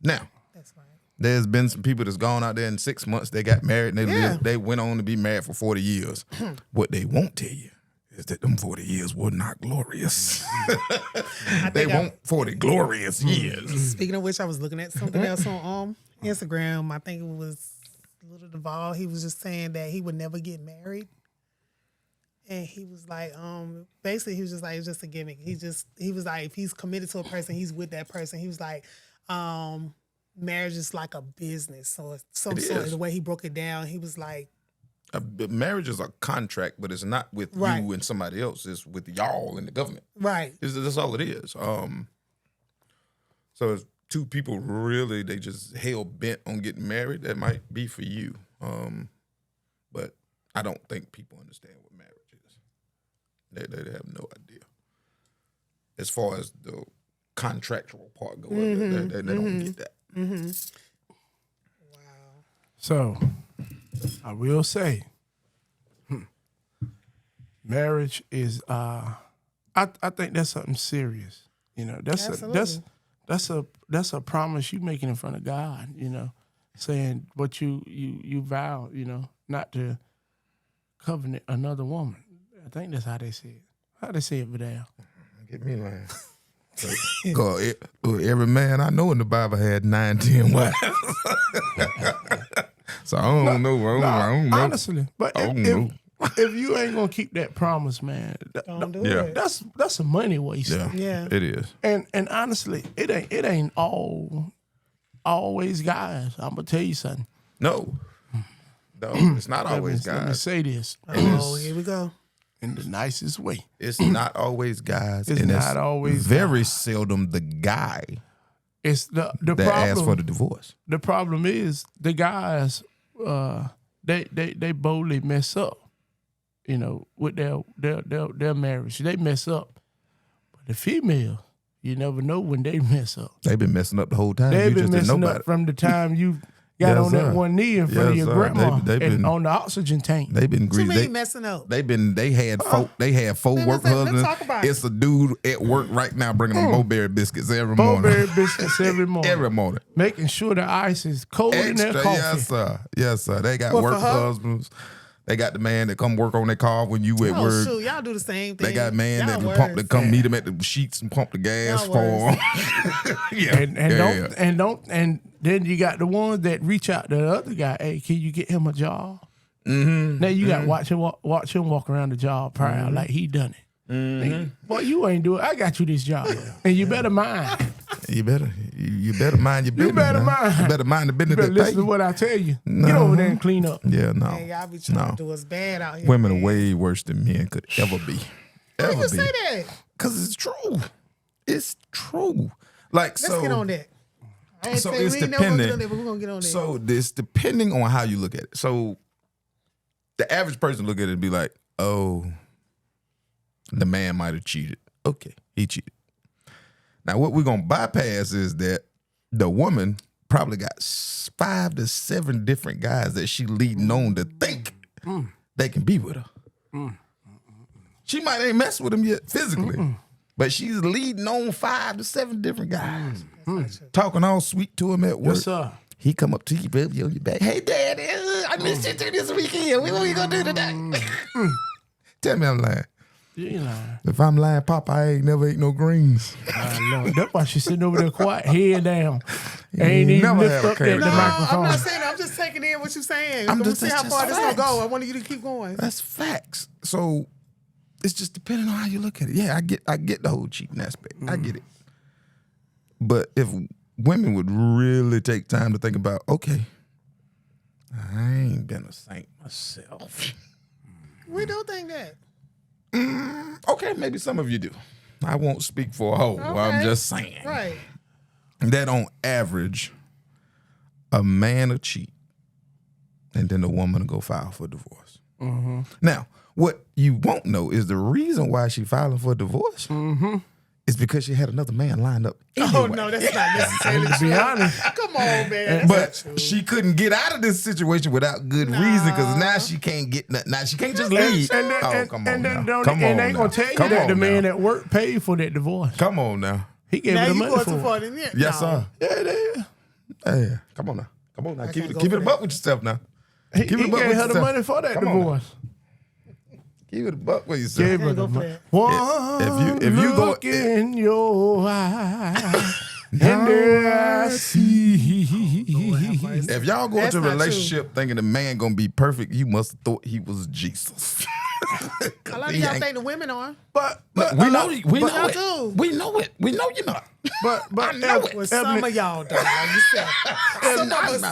Now, That's right. there's been some people that's gone out there in 6 months, they got married and Yeah. they went on to be married for 40 years. What they won't tell you is that them 40 years were not glorious. They want 40 glorious years. Speaking of which, I was looking at something else on Instagram. I think it was Little Duval. He was just saying that he would never get married. And he was like, basically he was just like, it's just a gimmick. He was like, if he's committed to a person, he's with that person. He was like, marriage is like a business. So it's some sort of the way he broke it down, he was like, Marriage is a contract, but it's not with you and somebody else. It's with y'all and the government. right. That's all it is. So if two people really, they just hell bent on getting married, that might be for you. But I don't think people understand what marriage is. They have no idea. As far as the contractual part goes, they don't get that. Mm-hmm. So, I will say, marriage is. I think that's something serious. You know, that's a promise you making in front of God. You know, saying what you vow. You know, not to covenant another woman. I think that's how they say it. How they say it, Vidal? Get me lying. Cause every man I know in the Bible had 9, 10 wives. So I don't know. I don't know. Honestly, but if you ain't gonna keep that promise, man, Don't do it. that's a money waste. Yeah. It is. And honestly, it ain't always guys. I'm gonna tell you something. No, it's not always Let me guys. say this Oh, here we go. in the nicest way. It's not always guys. It's and not always very seldom the guy It's the that asks for problem. the divorce. The problem is the guys. They boldly mess up. You know, with their marriage, they mess up. But the female, you never know when they mess up. They've been messing up the whole time. They've You been just didn't know messing about up it. from the time you got Yes, on sir. that one knee in front of Yes, your sir. grandma They've and been- on the oxygen tank. They've been Too many greasy. messing up. They had four Man, work let's husbands. talk about it. It's a dude at work right now bringing them Bo-Berry biscuits every morning. Bowberry biscuits every morning. Every morning. Making sure the ice is cold in their Extra, coffee. yes sir. Yes sir. They got What, work for her? husbands. They got the man that come work on their car when you at Oh, work. shoot. Y'all do the same thing. They got man Y'all that worse. pump that come meet them at the sheets and pump the gas Y'all for worse. them. Yeah. And then you got the ones that reach out to the other guy. Hey, can you get him a job? Mm-hmm. Now you got to watch him walk around the job proud like he done it. Mm-hmm. Boy, you ain't do it. I got you this job, and you better mind. You better mind your business. better man. mind. You better mind the business You better that pay listen to you. what I tell you. Get over there and clean up. Yeah, no. Man, y'all be trying No. to do us bad out here. Women are man. way worse than men could ever be. Why Ever you be. say that? Because it's true. It's true. Like, Let's so. get on that. I ain't So saying it's we ain't never gonna get on dependent. that, but we're gonna get on that. So this depending on how you look at it. So the average person look at it and be like, oh, the man might have cheated. Okay, he cheated. Now what we're gonna bypass is that the woman probably got 5 to 7 different guys that she leading on to think they can be with her. She might ain't mess with him yet physically, but she's leading on 5 to 7 different guys. Talking all sweet to him at work. Yes, sir. He come up to you, rub you on your back. Hey, Daddy, I missed you this weekend. What we gonna do today? Tell me I'm lying. You ain't lying. If I'm lying, Papa, I ain't never ate no greens. I know. That's why she's sitting over there quiet, head down. Ain't even never lift had a up carrot at the no, cake. microphone. I'm not saying that. I'm just taking in what you're saying. I'm I'm just- see how that's far just this gonna facts. go. I wanted you to keep going. That's facts. So it's just depending on how you look at it. Yeah, I get the whole cheating aspect. I get it. But if women would really take time to think about, okay, I ain't been a saint myself. We do think that. Okay, maybe some of you do. I won't speak for a whole. Okay. I'm just saying. Right. That on average, a man will cheat and then the woman will go file for divorce. Now, what you won't know is the reason why she filing for divorce is because she had another man lined up. Oh, anyway. no, that's not necessarily To be true. honest, Come on, man. But she couldn't get out of this situation without good reason because now she can't get nothing. Now she can't just leave. Come on and now. then Come they on ain't now. gonna tell you Come that on the man now. at work paid for that divorce. Come on now. He gave now her the you money going for too it. far in there. Yes, No. sir. Yeah, it is. Yeah. Come on now. Come on now. Keep can't it go keep for it a that. buck with yourself now. He Keep it a buck gave with her the yourself. money for that Come on now. divorce. Keep it a buck with yourself. Gave her Can't the go for money. that. One if you go- look in your eyes, and there I see. If y'all go That's into a not true. relationship thinking the man gonna be perfect, you must have thought he was Jesus. A lot of y'all think the women are. But we know we know y'all it. do. We know it. We know you're not. but I know it. Well, some of y'all do. Like you said.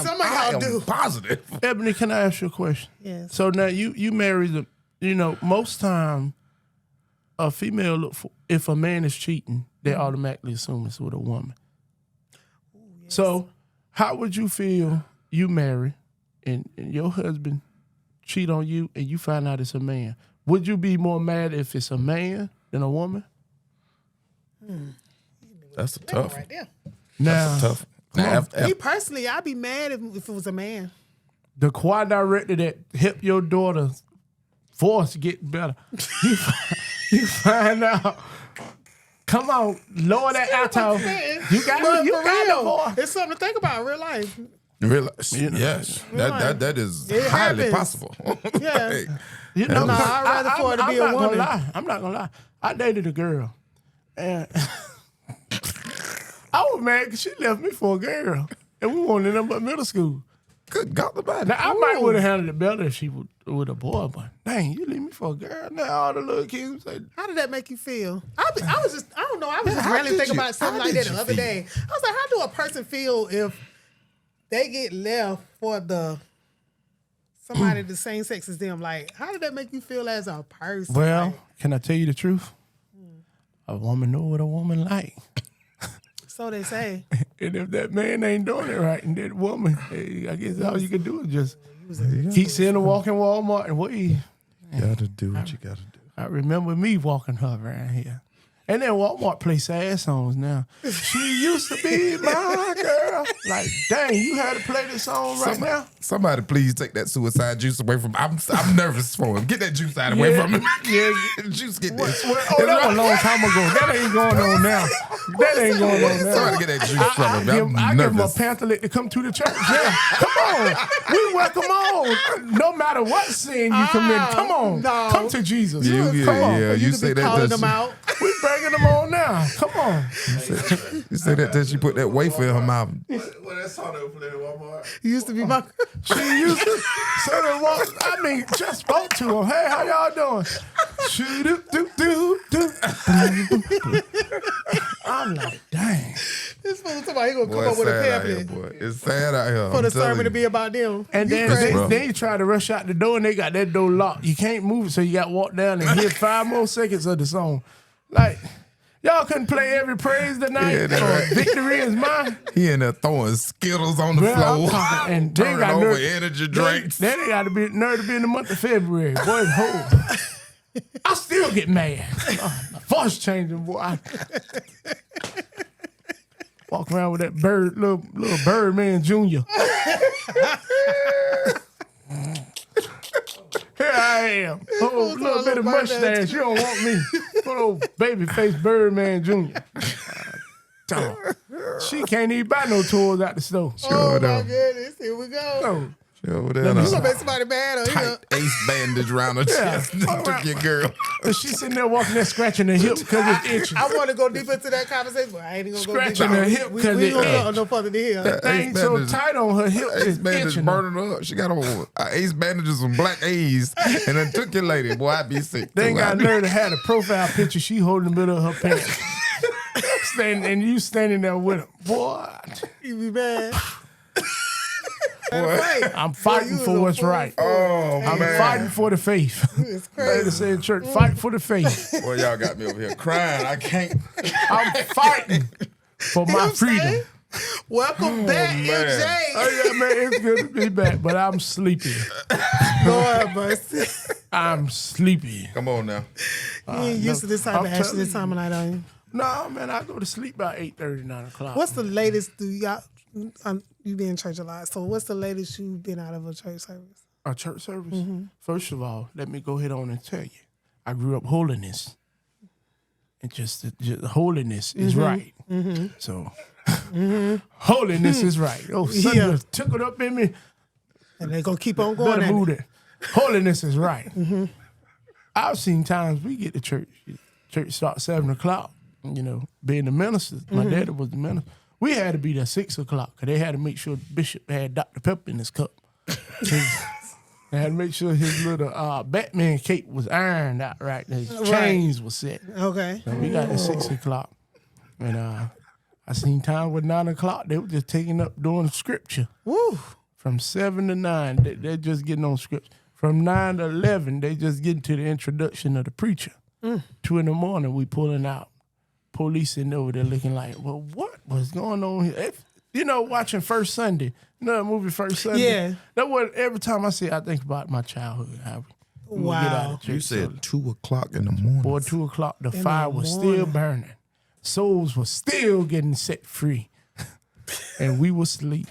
Some of y'all do. Positive. Ebony, can I ask you a question? Yes. So now you married them. You know, most time a female look for, if a man is cheating, they automatically assume it's with a woman. So how would you feel you marry and your husband cheat on you and you find out it's a man? Would you be more mad if it's a man than a woman? That's a tough. Right there. Now, Tough. Now, Me personally, I'd be mad if it was a man. the choir director that helped your daughter's voice get better, you find out. Come on, lower that alto. You got But you for got real, the voice. it's something to think about in real life. yes, that is It highly happens. possible. Yeah. Hey, You know, Nah, I'd rather for it to be a I'm not woman. gonna lie. I'm not gonna lie. I dated a girl, and I was mad because she left me for a girl, and we wanted them but middle school. good God, the bad. Now I might would have handled it better if she was with a boy, but dang, you leave me for a girl. Now all the little kids say, How did that make you feel? I was just, I don't know. I was just How really did thinking you- about something how like did that the you other feel? day. I was like, how do a person feel if they get left for somebody the same sex as them? Like, how did that make you feel as a person? "Well, Like, can I tell you the truth? A woman know what a woman like." so they say. And if that man ain't doing it right, and that woman, hey, I guess all you can do is just keep seeing her walking Walmart and wait. Gotta do what you gotta do. I remember me walking her around here. And then Walmart play sad songs now. She used to be my girl. Like, dang, you had to play this song right now? Somebody please take that suicide juice away from him. I'm nervous for him. Get that juice out away from him. Yeah. Juice get Well, this. oh, that was a long time ago. That ain't going on now. That ain't going on now. Somebody get that juice from him. I I'm give him a nervous. pamphlet to come to the church. Yeah, come on. We welcome on. No matter what sin you commit, come on. no. Come to Jesus. Yeah, Come on. yeah. You to say be that. calling that them out. We bringing them on now. Come on. You say that till she put that wafer in her mouth. Well, that song they were playing at Walmart. You used to be my. She used to so they walk, I mean, just spoke to him. Hey, how y'all doing? I'm like, dang. This fool talking about he gonna Boy, come up it's with a sad out here, pamphlet boy. It's sad out here. for I'm the telling sermon to you. be about them. And You then crazy. rough. they try to rush out the door and they got that door locked. You can't move it, so you got to walk down and hear 5 more seconds of the song. Like, y'all couldn't play every praise tonight. Yeah, that's or right. Victory is mine. He in there throwing Skittles on the Well, I'm floor. talking, and they Turning got over nerve, energy drinks. Then they got to be nerve to be in the month of February. Boy, hold. I still get mad. My voice changing, boy. Walk around with that bird, little Birdman Jr. Here I am. Oh, little bit of mustache. You don't want me. Little baby face Birdman Jr. Dog. She can't even buy no toys out the store. Oh my don't. goodness, here we go. No. Over there, You gonna make somebody mad or tight ace bandage around her chest. Took your girl. And she's sitting there walking there scratching her hip because it's itching. I want to go deep into that conversation, but I ain't even gonna go deep Scratching her hip We 'cause ain't it gonna itch. go no further than here. That thing so bandage- tight on her hip Ace is bandage itching. burning her up. She got on ace bandages from Black A's and then took your lady. Boy, I'd be sick. They too. ain't got I'd be- nerve to have a profile picture. She holding the middle of her pants. And you standing there with her. Boy, You be mad. I'm fighting for what's right. Oh, I'm man. fighting for the faith. It's They crazy. say in church, fight for the faith. Boy, y'all got me over here crying. I can't. I'm fighting for my freedom. Welcome back, man. MJ. Oh yeah, man, it's good to be back, but I'm sleepy. Lord mercy. I'm sleepy. Come on now. You ain't used to this type I'm of action telling this time of night, are you? No, man, I go to sleep by 8:30, 9 o'clock. What's the latest? Do y'all? You been in church a lot, so what's the latest you've been out of a church service? A church service? First of all, let me go ahead on and tell you, I grew up holiness. And just holiness is right. So, holiness is right. Oh, something Yeah. just took it up in me. And they gonna keep on going. Better at move it. it. Holiness is right. I've seen times we get to church. Church starts 7 o'clock. You know, being the minister, my daddy was the minister. We had to be there 6 o'clock because they had to make sure the bishop had Dr. Pepper in his cup. They had to make sure his little Batman cape was ironed out right. And his chains were set. Okay. So we got to 6 o'clock. And I seen time with 9 o'clock. They were just taking up doing scripture. Woo. From 7 to 9, they're just getting on scripture. From 9 to 11, they just getting to the introduction of the preacher. 2 in the morning, we pulling out. Police sitting over there looking like, well, what was going on here? If, you know, watching First Sunday. You know that movie First Sunday? Yeah. That was, every time I see it, I think about my childhood. How we would get out Wow. of church. You said 2 o'clock in the morning. Boy, 2 o'clock, the In fire the was morning. still burning. Souls were still getting set free. And we were asleep.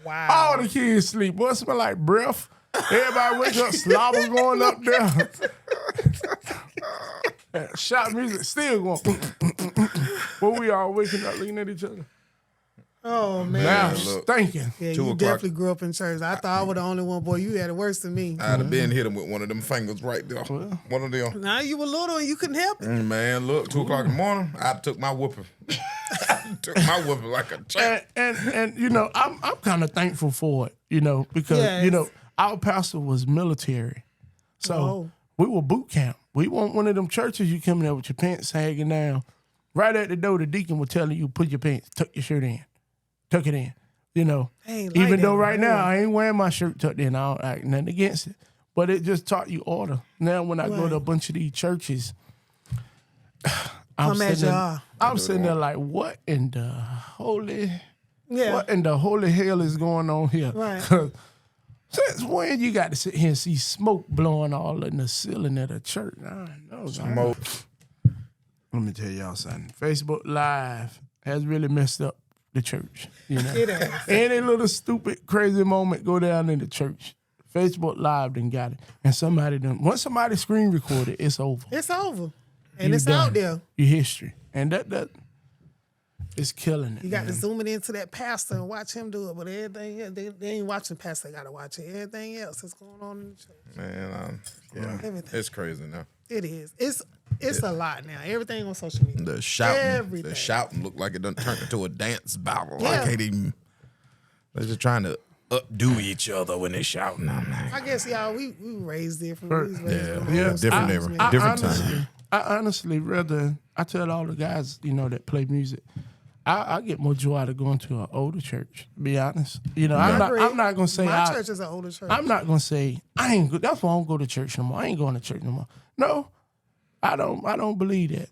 Wow. All the kids sleep. Boy, it smell like breath. Everybody wake up, slobber going up there. Shout music still going. But we all waking up looking at each other. Oh man. Now look. stinking. Yeah, 2 you o'clock. definitely grew up in church. I thought I was the only one. Boy, you had it worse than me. I'd have been hit him with one of them fingers right there. One of them. Now you were little and you couldn't help it. Man, look, 2 o'clock in the morning, I took my whooping. Took my whooping like a champ. And you know, I'm kind of thankful for it, you know, because Yes. you know, our pastor was military. So Oh. we were boot camp. We weren't one of them churches you come there with your pants hanging down. Right at the door, the deacon was telling you, put your pants, tuck your shirt in. Tuck it in. You know. Ain't like Even that though right no now more. I ain't wearing my shirt tucked in. I don't act nothing against it. But it just taught you order. Now when I go Right. to a bunch of these churches, Come as you are. I'm sitting there like, what in the holy Yeah. what in the holy hell is going on here? Right. 'Cause since when you got to sit here and see smoke blowing all in the ceiling of the church? I know. Smoke. Let me tell y'all something. Facebook Live has really messed up the church. You know, It has. any little stupid crazy moment go down in the church. Facebook Live done got it, and somebody done. Once somebody screen recorded, it's over. It's over. And You it's done. out there. Your history, and that is killing it. You got to man. zoom it into that pastor and watch him do it. But everything else, they ain't watching pastor, they gotta watch it. Everything else that's going on in the church. Man, yeah, Everything. it's crazy now. It is. It's a lot now. Everything on social media. The shouting, Everything. the shouting looked like it done turned into a dance battle. Yeah. I can't even. They're just trying to updo each other when they're shouting. I'm like, I guess y'all we raised different. We was raised yeah, on yeah, those different times, era. man. Different honestly, time. I honestly rather I tell all the guys, you know, that play music. I get more joy out of going to an older church. To be honest, you know, I agree. I'm not gonna say my church is an older church. I'm not gonna say I ain't good. That's why I don't go to church no more. I ain't going to church no more. No, I don't believe that.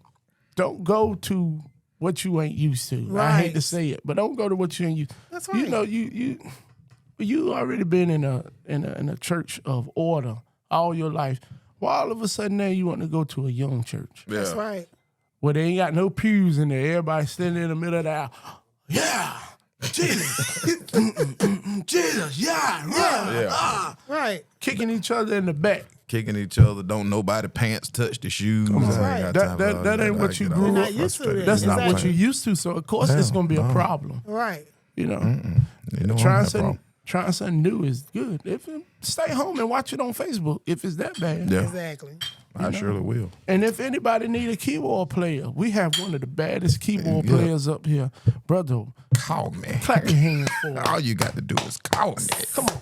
Don't go to what you ain't used to. I hate to Right. say it, but don't go to what you ain't used. That's You right. know, you already been in a church of order all your life. Why all of a sudden now you want to go to a young church That's Yeah. right. where they ain't got no pews in there? Everybody standing in the middle of the aisle. Yeah, Jesus, Jesus, yeah, Yeah. Right. kicking each other in the back. Kicking each other, don't nobody pants touch the shoes. I ain't right. got That- time for that all ain't what I you get grew all up- Not used to frustrated. that. That's not what Exactly. you're used to. So of course it's gonna be a problem. Right. You know, You know, trying something new is good. Stay home and watch it on Facebook if it's that bad. Yeah, Exactly. I surely will. And if anybody need a keyboard player, we have one of the baddest keyboard players up here, brother. Call me. Clap your hands for it. All you got to do is call me. Come on,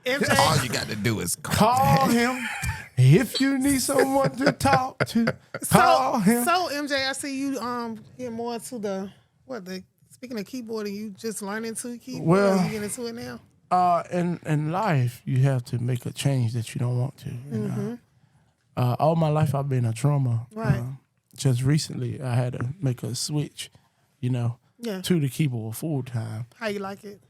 MJ, All you got to do is call call him. If you need someone to talk to, call him. So MJ, I see you get more into the speaking of keyboarding, you just learning to keyboard. Well, you get into it now. In life, you have to make a change that you don't want to. You know? All my life, I've been a drummer. Right. Just recently, I had to make a switch, Yeah. to the keyboard full time. How you like it?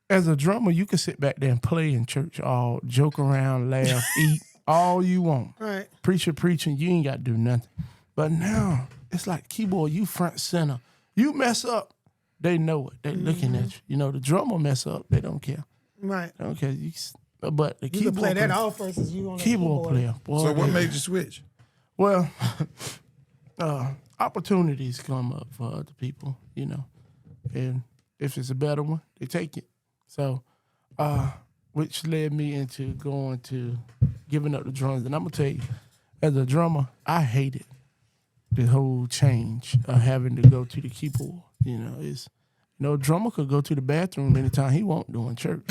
As a drummer, you can sit back there and play in church, all joke around, laugh, eat, all you want. Right. Preacher preaching, you ain't got to do nothing. But now, it's like keyboard, you front center. You mess up, they know it. They looking at you. You know, the drummer mess up, they don't care. Right. They don't care. But the You keyboard can play that player, off versus you on the keyboard player. Boy, So what they- made you switch? Well, opportunities come up for other people, and if it's a better one, they take it. So, which led me into giving up the drums. And I'm gonna tell you, as a drummer, I hated the whole change of having to go to the keyboard. A drummer could go to the bathroom anytime he want during church.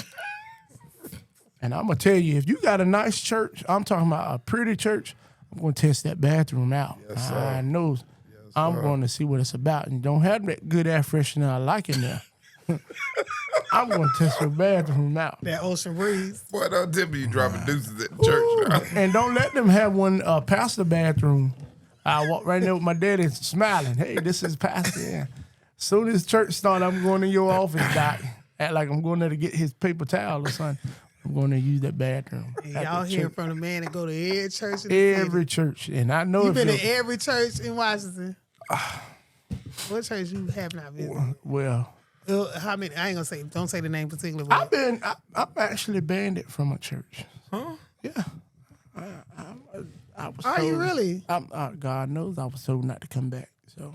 And I'm gonna tell you, if you got a nice church, I'm talking about a pretty church, I'm gonna test that bathroom out. Yes, sir. I know I'm going to see what it's about. And don't have that good air freshener I like in there. I'm gonna test your bathroom out. That ocean breeze. Boy, don't tell me you dropping deuces at the church now. And don't let them have one pastor bathroom. I walk right there with my daddy smiling. Hey, this is pastor. Yeah. As soon as church start, I'm going to your office, Doc. Act like I'm going there to get his paper towel or something. I'm going to use that bathroom. Hey, y'all hear from the man that go to every church in the Every church. And I know city. You if been you're- to every church in Washington. What church you have not visited? well, How many? I ain't gonna say. Don't say the name particularly. I'm actually banned it from a church. Huh? Yeah. I was Are you told- really? God knows I was told not to come back. So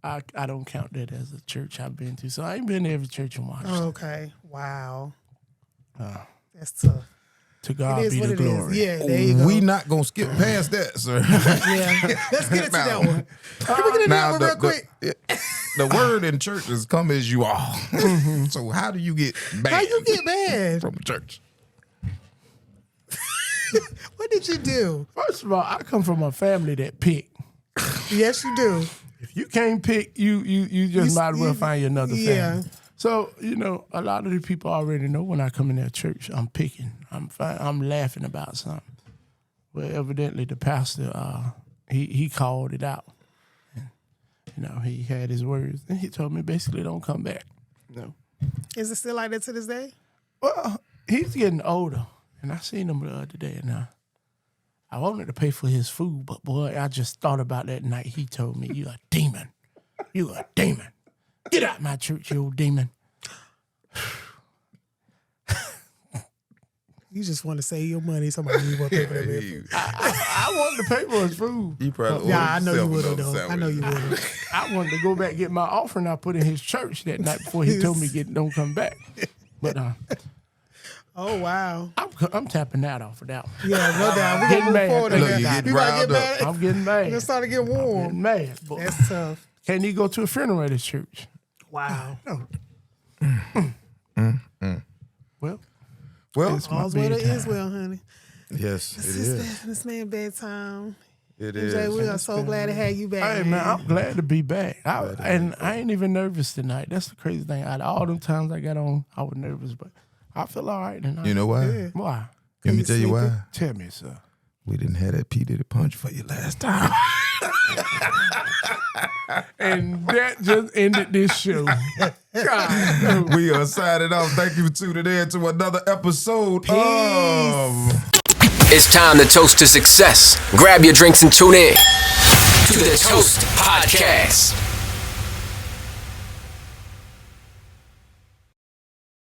I don't count that as a church I've been to. So I ain't been to every church in Washington. Okay. Wow. That's tough. To It God is be what the it glory. is. Yeah. There you go. We not gonna skip past that, sir. Yeah. Let's get into that one. Can we get into that one real quick? The word in church is "come as you are." So how do you get banned How you get banned? from the church? What did you do? First of all, I come from a family that pick. Yes, you do. If you can't pick, you just might as well find you another family. Yeah. So, a lot of the people already know when I come in their church, I'm picking. I'm laughing about something. Well, evidently the pastor, he called it out. And, he had his words. And he told me basically don't come back. Is it still like that to this day? Well, he's getting older. And I seen him the other day. And I wanted to pay for his food. But, boy, I just thought about that night. He told me, you a demon. You a demon. Get out my church, you old demon. You just want to save your money. Somebody you want to pay for that man. I wanted to pay for his food. You probably Yeah, I know you ordered would have yourself though. I know you would have. I wanted to go back and get my offering I put in his church that night before he told me don't come back. But Oh wow. I'm tapping that off of that one. Yeah, no doubt. We Getting gonna move mad. forward. Look, on you that. getting You gotta riled get up. mad. I'm getting mad. It's starting to get warm. Getting mad. Boy. That's tough. Can't he go to a funeral at his church? Wow. Well, Well, it's my All's well that bedtime. is well, honey. yes, it is. This man bedtime. It Jay, is. we are so glad to have you back. hey man, I'm glad to be back. And I ain't even nervous tonight. That's the crazy thing. Out of all them times I got on, I was nervous, but I feel all right tonight. You know why? Why? Let me tell you why. Tell me, sir. We didn't have that P. Diddy punch for you last time. And that just ended this show. God. We are signing off. Thank you for tuning in to another episode of It's time to toast to success. Grab your drinks and tune in to the Toast Podcast.